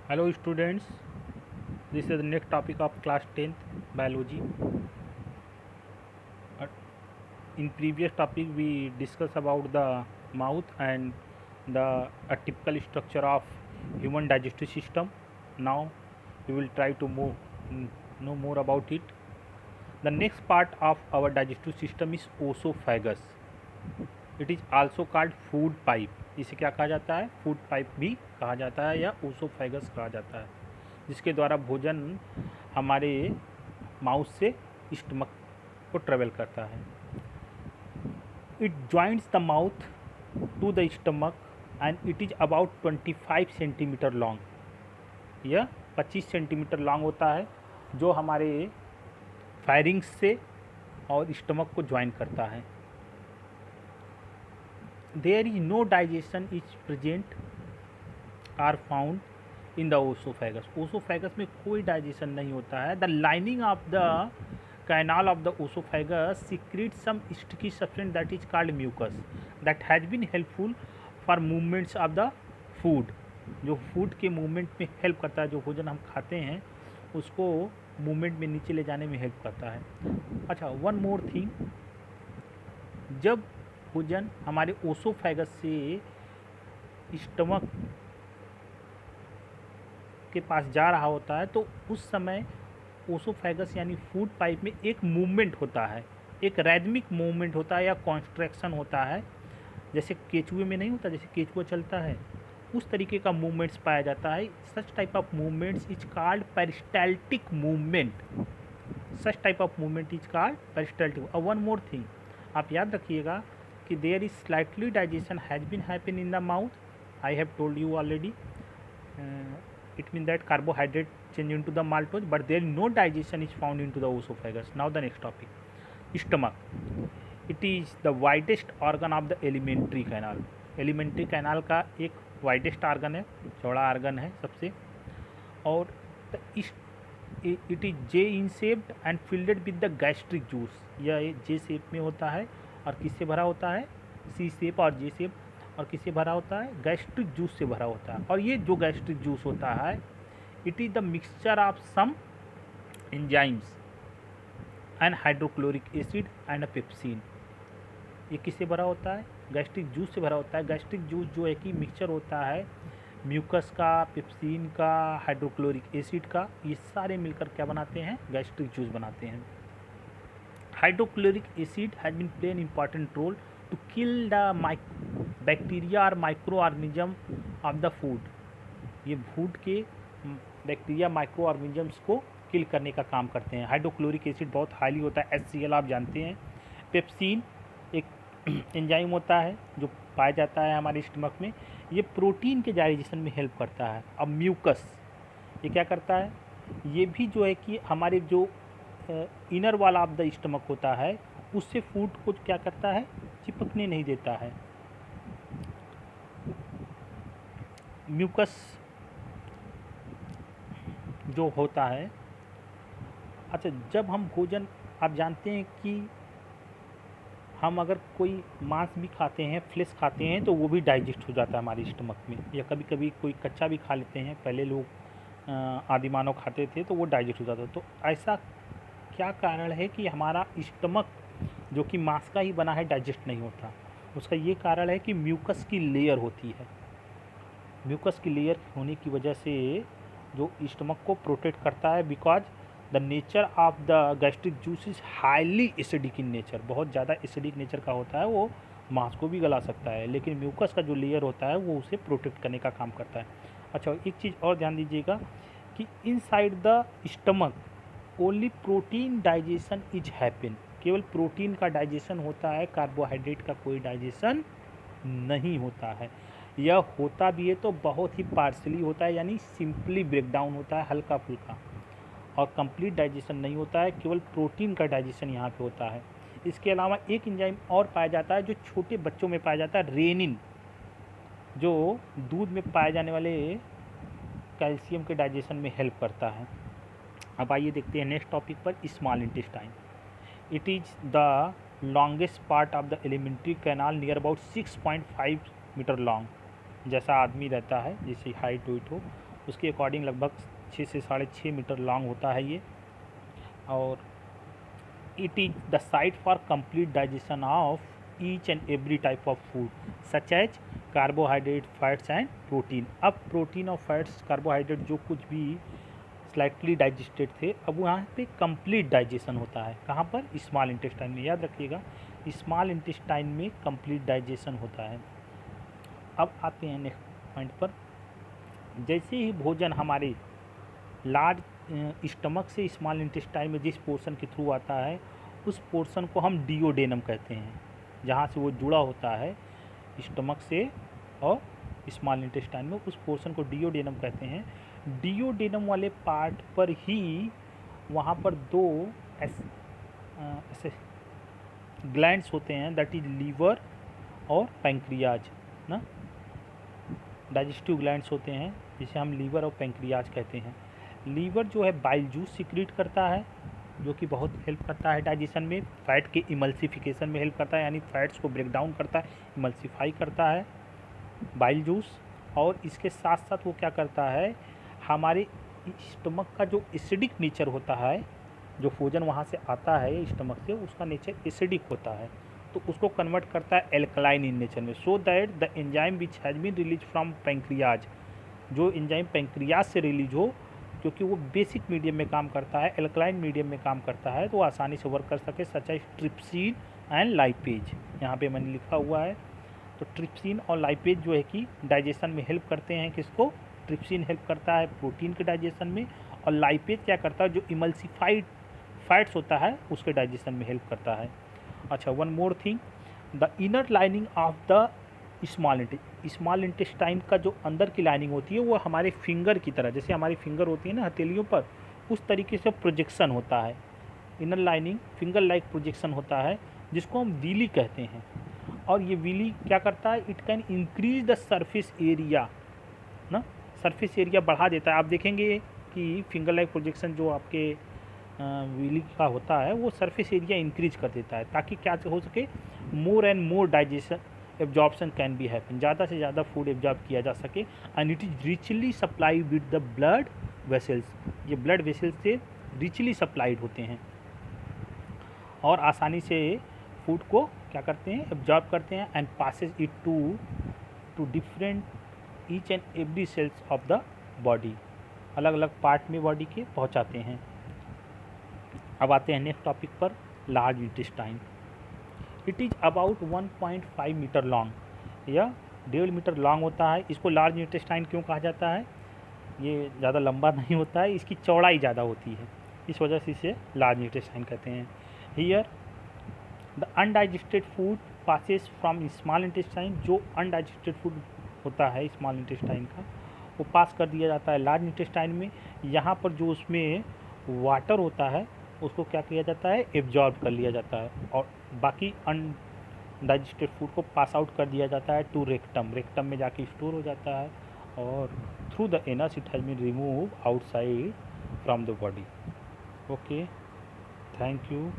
Hello students, this is the next topic of class 10th biology. Uh, In previous topic we discussed about the mouth and the a typical structure of human digestive system. Now we will try to know more about it. The next part of our digestive system is oesophagus. It is also called food pipe. इसे क्या कहा जाता है? Food pipe भी कहा जाता है या ओसोफेगस कहा जाता है, जिसके द्वारा भोजन हमारे माउथ से स्टमक को ट्रेवल करता है. It joints the mouth to the stomach and it is about 25 centimetre long. यह 25 सेंटीमीटर लॉन्ग होता है, जो हमारे फायरिंग्स से और स्टमक को ज्वाइन करता है. There is no digestion is present or found in the oesophagus. Oesophagus में कोई डाइजेशन नहीं होता है. The lining of the canal of the oesophagus secrete some sticky substance that is called mucus that has been helpful for movements of the food. जो food के movement में help करता है, जो भोजन हम खाते हैं उसको मूवमेंट में नीचे ले जाने में हेल्प करता है. अच्छा, वन मोर थिंग, जब भोजन हमारे ओसोफेगस से स्टमक के पास जा रहा होता है तो उस समय ओसोफेगस यानी फूड पाइप में एक मूवमेंट होता है, एक रैदमिक मूवमेंट होता है या कॉन्स्ट्रैक्शन होता है. जैसे केचुए में नहीं होता, जैसे केचुआ चलता है उस तरीके का मूवमेंट्स पाया जाता है. Such type of movements is called peristaltic movement. Such type of movement is called peristaltic. और वन मोर थिंग, आप याद रखिएगा कि there is slightly digestion has been happen in the mouth. I have told you already. It means that carbohydrate change into the maltose, but there no digestion is found into the esophagus. Now the next topic, stomach. It is the widest organ of the alimentary canal. Alimentary canal का एक widest organ है, चौड़ा organ है सबसे. और it is J in shaped and filled with the gastric juice. यह J shape में होता है और किससे भरा होता है? C shape और J shape. और किससे भरा होता है? गैस्ट्रिक जूस से भरा होता है. और ये जो गैस्ट्रिक जूस होता है, it is the mixture of some enzymes and hydrochloric acid and a pepsin. ये किससे भरा होता है? गैस्ट्रिक जूस से भरा होता है. गैस्ट्रिक जूस जो है कि मिक्सचर होता है म्यूकस का, पेप्सिन का, हाइड्रोक्लोरिक एसिड का. ये सारे मिलकर क्या बनाते हैं? गैस्ट्रिक जूस बनाते हैं. Hydrochloric acid has been play an important role to kill the bacteria or microorganism of the food. ये फूड के बैक्टीरिया माइक्रो ऑर्गेनिजम्स को किल करने का काम करते हैं. हाइड्रोक्लोरिक एसिड बहुत हाईली होता है, HCl आप जानते हैं. पेप्सिन एक एंजाइम होता है जो पाया जाता है हमारे स्टमक में. ये प्रोटीन के डाइजेशन में हेल्प करता है. अब म्यूकस ये क्या करता है? ये भी जो है कि हमारे जो इनर वाला ऑफ द स्टमक होता है उससे फूड को क्या करता है? चिपकने नहीं देता है. म्यूकस जो होता है, अच्छा, जब हम भोजन, आप जानते हैं कि हम अगर कोई मांस भी खाते हैं, फ्लेश खाते हैं, तो वो भी डाइजेस्ट हो जाता है हमारे स्टमक में. या कभी कभी कोई कच्चा भी खा लेते हैं. पहले लोग आदि मानव खाते थे तो वो डाइजेस्ट हो जाता. तो ऐसा क्या कारण है कि हमारा स्टमक जो कि मांस का ही बना है डाइजेस्ट नहीं होता? उसका ये कारण है कि म्यूकस की लेयर होती है. म्यूकस की लेयर होने की वजह से जो स्टमक को प्रोटेक्ट करता है, because the nature of the gastric juice is highly acidic in nature. बहुत ज़्यादा एसिडिक नेचर का होता है, वो मांस को भी गला सकता है, लेकिन म्यूकस का जो लेयर होता है वो उसे प्रोटेक्ट करने का काम करता है. अच्छा, एक चीज़ और ध्यान दीजिएगा कि inside the stomach only protein digestion is happen. केवल प्रोटीन का डाइजेशन होता है, कार्बोहाइड्रेट का कोई डाइजेशन नहीं होता है. यह होता भी है तो बहुत ही पार्शली होता है, यानी सिंपली ब्रेकडाउन होता है, हल्का फुल्का, और कंप्लीट डाइजेशन नहीं होता है. केवल प्रोटीन का डाइजेशन यहाँ पे होता है. इसके अलावा एक एंजाइम और पाया जाता है जो छोटे बच्चों में पाया जाता है, रेनिन, जो दूध में पाए जाने वाले कैल्शियम के डाइजेशन में हेल्प करता है. अब आइए देखते हैं नेक्स्ट टॉपिक पर, small intestine. It is the longest part of the alimentary canal, near about 6.5 metre long. जैसा आदमी रहता है, जैसे हाइट वेट हो उसके अकॉर्डिंग लगभग 6 से 6.5 मीटर लॉन्ग होता है ये। और it is the site for complete digestion of each and every type of food such as carbohydrate, fats and protein. अब प्रोटीन और फैट्स, कार्बोहाइड्रेट जो कुछ भी स्लाइटली डाइजेस्टेड थे, अब वहाँ पे कंप्लीट डाइजेशन होता है। कहाँ पर? स्मॉल इंटेस्टाइन में। याद रखिएगा, स्मॉल इंटेस्टाइन में कंप्लीट डाइजेशन होता है। अब आते हैं नेक्स्ट पॉइंट पर। जैसे ही भोजन हमारे लार्ज स्टमक से स्मॉल इंटेस्टाइन में जिस पोर्शन के थ्रू आता है, उस पोर्शन को हम डिओडेनम कहते हैं। जहाँ से वो जुड़ा होता है स्टमक से और स्मॉल इंटेस्टाइन में, उस पोर्शन को डिओडेनम कहते हैं। डिओडेनम वाले पार्ट पर ही वहाँ पर दो ऐसे ग्लैंड्स होते हैं, दैट इज लीवर और पैंक्रियाज ना, डाइजेस्टिव ग्लैंड्स होते हैं जिसे हम लीवर और पैंक्रियाज कहते हैं। लीवर जो है बाइल जूस सिक्रीट करता है, जो कि बहुत हेल्प करता है डाइजेशन में। फैट के इमल्सिफिकेशन में हेल्प करता है, यानी फैट्स को ब्रेक डाउन करता है, इमल्सिफाई करता है बाइल जूस। और इसके साथ साथ वो क्या करता है, हमारे स्टमक का जो एसिडिक नेचर होता है, जो भोजन वहाँ से आता है स्टमक से, उसका नेचर एसिडिक होता है, तो उसको कन्वर्ट करता है एल्कलाइन इन नेचर में, so that the enzyme which has been release from pancreas, जो एंजाइम पैंक्रियाज से रिलीज हो, क्योंकि वो बेसिक मीडियम में काम करता है, एल्कलाइन मीडियम में काम करता है, तो वो आसानी से वर्क कर सके, such as trypsin and lipase. यहाँ पे मैंने लिखा हुआ है। तो ट्रिप्सिन और लाइपेज जो है कि डाइजेशन में हेल्प करते हैं। किसको? ट्रिप्सिन हेल्प करता है प्रोटीन के डाइजेशन में, और लाइपेज क्या करता है, जो इमल्सिफाइड फैट्स होता है उसके डाइजेशन में हेल्प करता है। अच्छा, one more thing, the inner lining of the small intestine का जो अंदर की लाइनिंग होती है, वो हमारे फिंगर की तरह, जैसे हमारी फिंगर होती है ना हथेलियों पर, उस तरीके से प्रोजेक्शन होता है। Inner lining finger like projection होता है, जिसको हम विली कहते हैं। और ये विली क्या करता है, it can increase the surface area ना, सरफेस एरिया बढ़ा देता है। आप देखेंगे कि फिंगर लाइक प्रोजेक्शन जो आपके विली का होता है, वो सरफेस एरिया इंक्रीज कर देता है, ताकि क्या हो सके, more and more digestion absorption can be happen, ज़्यादा से ज़्यादा फूड एब्जॉर्ब किया जा सके। And it is richly supply with the blood vessels, ये ब्लड वेसल्स से रिचली सप्लाइड होते हैं और आसानी से फूड को क्या करते हैं, एब्जॉर्ब करते हैं, and passes it to different each and every cells of the body, अलग अलग पार्ट में बॉडी के पहुंचाते हैं। अब आते हैं नेक्स्ट टॉपिक पर, large intestine. It is about 1.5 metre long, यह 1.5 मीटर लॉन्ग होता है। इसको लार्ज इंटेस्टाइन क्यों कहा जाता है, ये ज़्यादा लंबा नहीं होता है, इसकी चौड़ाई ज़्यादा होती है, इस वजह से इसे लार्ज इंटेस्टाइन कहते हैं। Here the undigested food passes from small intestine, जो अनडाइजेस्टेड फूड होता है स्मॉल इंटेस्टाइन का, वो पास कर दिया जाता है लार्ज इंटेस्टाइन में। यहाँ पर जो उसमें वाटर होता है उसको क्या किया जाता है, एब्जॉर्ब कर लिया जाता है, और बाकी अनडाइजेस्टेड फूड को पास आउट कर दिया जाता है टू रेक्टम, रेक्टम में जाके स्टोर हो जाता है, और through the anus it has been remove outside from the body. Okay, thank you.